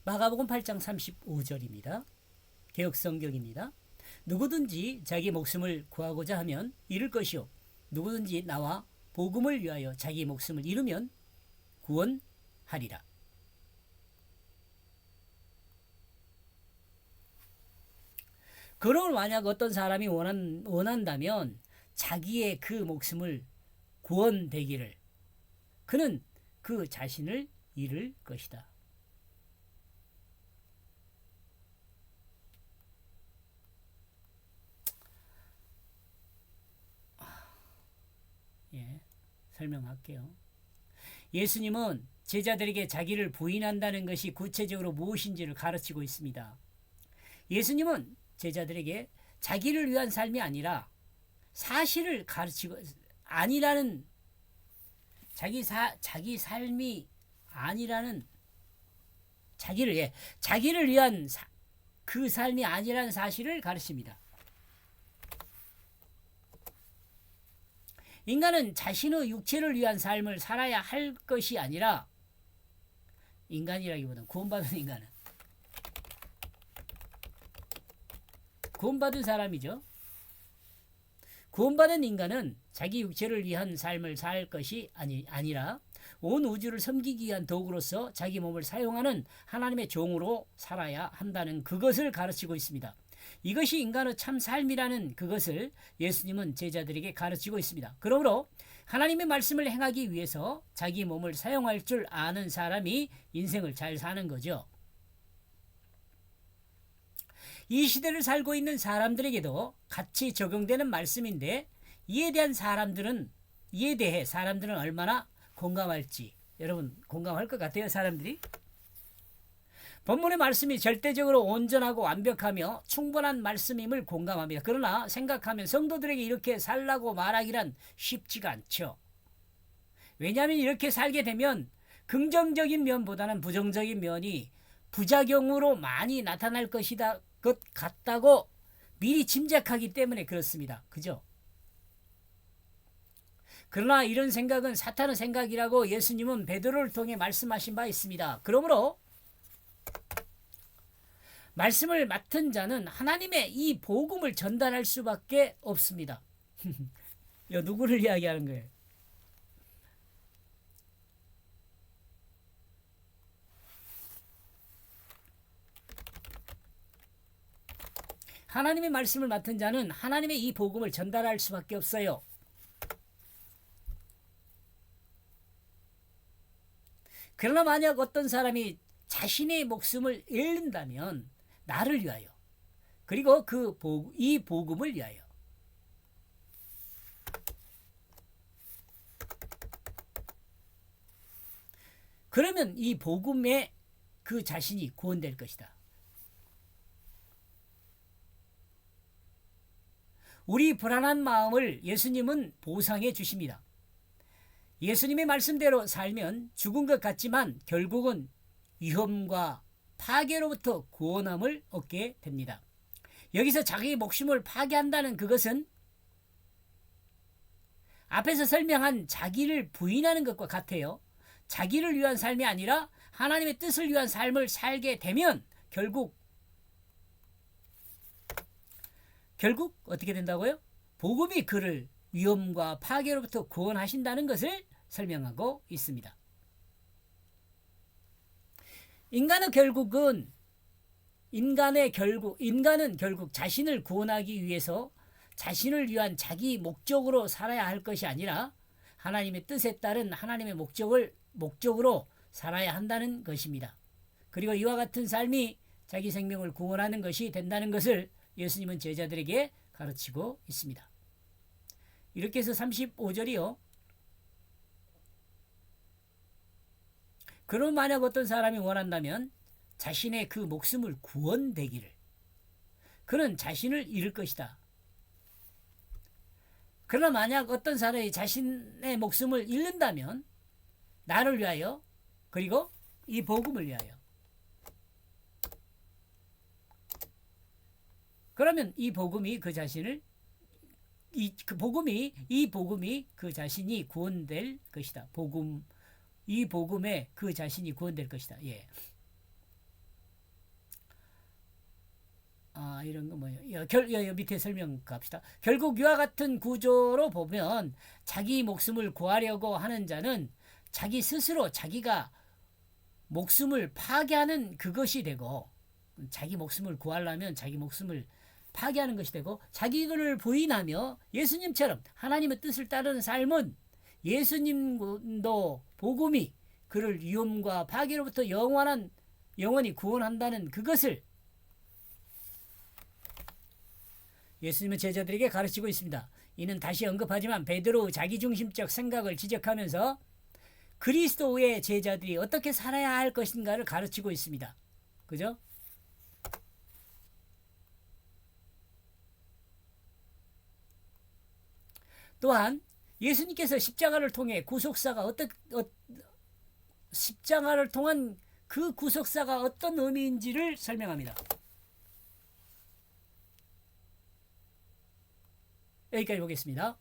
마가복음 8장 35절입니다. 개역성경입니다. 누구든지 자기 목숨을 구하고자 하면 잃을 것이요 누구든지 나와 복음을 위하여 자기 목숨을 잃으면 구원하리라. 그러면 만약 어떤 사람이 원한다면 자기의 그 목숨을 구원되기를 그는 그 자신을 잃을 것이다. 예, 설명할게요. 예수님은 제자들에게 자기를 부인한다는 것이 구체적으로 무엇인지를 가르치고 있습니다. 예수님은 제자들에게 자기를 위한 삶이 아니라 사실을 가르치고 아니라는 자기 삶이 아니라는 자기를 위한 그 삶이 아니라는 사실을 가르칩니다. 인간은 자신의 육체를 위한 삶을 살아야 할 것이 아니라 인간이라기보다는 구원받은 사람이죠. 구원받은 인간은 자기 육체를 위한 삶을 살 것이 아니라 온 우주를 섬기기 위한 도구로서 자기 몸을 사용하는 하나님의 종으로 살아야 한다는 그것을 가르치고 있습니다. 이것이 인간의 참 삶이라는 그것을 예수님은 제자들에게 가르치고 있습니다. 그러므로 하나님의 말씀을 행하기 위해서 자기 몸을 사용할 줄 아는 사람이 인생을 잘 사는 거죠. 이 시대를 살고 있는 사람들에게도 같이 적용되는 말씀인데 이에 대해 사람들은 얼마나 공감할지 여러분 공감할 것 같아요. 사람들이 본문의 말씀이 절대적으로 온전하고 완벽하며 충분한 말씀임을 공감합니다. 그러나 생각하면 성도들에게 이렇게 살라고 말하기란 쉽지가 않죠. 왜냐하면 이렇게 살게 되면 긍정적인 면보다는 부정적인 면이 부작용으로 많이 나타날 것 같다고 미리 짐작하기 때문에 그렇습니다. 그죠? 그러나 이런 생각은 사탄의 생각이라고 예수님은 베드로를 통해 말씀하신 바 있습니다. 그러므로 말씀을 맡은 자는 하나님의 이 복음을 전달할 수밖에 없습니다. 누구를 이야기하는 거예요? 하나님의 말씀을 맡은 자는 하나님의 이 복음을 전달할 수밖에 없어요. 그러나 만약 어떤 사람이 자신의 목숨을 잃는다면 나를 위하여 그리고 이 복음을 위하여 그러면 이 복음에 그 자신이 구원될 것이다. 우리 불안한 마음을 예수님은 보상해 주십니다. 예수님의 말씀대로 살면 죽은 것 같지만 결국은 위험과 파괴로부터 구원함을 얻게 됩니다. 여기서 자기 목숨을 파괴한다는 그것은 앞에서 설명한 자기를 부인하는 것과 같아요. 자기를 위한 삶이 아니라 하나님의 뜻을 위한 삶을 살게 되면 결국 어떻게 된다고요? 복음이 그를 위험과 파괴로부터 구원하신다는 것을 설명하고 있습니다. 인간은 결국 자신을 구원하기 위해서 자신을 위한 자기 목적으로 살아야 할 것이 아니라 하나님의 뜻에 따른 하나님의 목적으로 살아야 한다는 것입니다. 그리고 이와 같은 삶이 자기 생명을 구원하는 것이 된다는 것을 예수님은 제자들에게 가르치고 있습니다. 이렇게 해서 35절이요. 그럼 만약 어떤 사람이 원한다면 자신의 그 목숨을 구원되기를 그는 자신을 잃을 것이다. 그러나 만약 어떤 사람이 자신의 목숨을 잃는다면 나를 위하여 그리고 이 복음을 위하여 그러면 이 복음이 그 자신이 그 자신이 구원될 것이다. 이 복음에 그 자신이 구원될 것이다. 예. 이런 거 뭐예요? 밑에 설명 갑시다. 결국 이와 같은 구조로 보면 자기 목숨을 구하려고 하는 자는 자기 스스로 자기가 목숨을 파괴하는 그것이 되고, 자기 목숨을 구하려면 자기 목숨을 파괴하는 것이 되고, 자기를 부인하며 예수님처럼 하나님의 뜻을 따르는 삶은 예수님도 복음이 그를 위험과 파괴로부터 영원히 구원한다는 그것을 예수님의 제자들에게 가르치고 있습니다. 이는 다시 언급하지만 베드로의 자기중심적 생각을 지적하면서 그리스도의 제자들이 어떻게 살아야 할 것인가를 가르치고 있습니다. 그죠? 또한 예수님께서 십자가를 통해 십자가를 통한 그 구속사가 어떤 의미인지를 설명합니다. 여기까지 보겠습니다.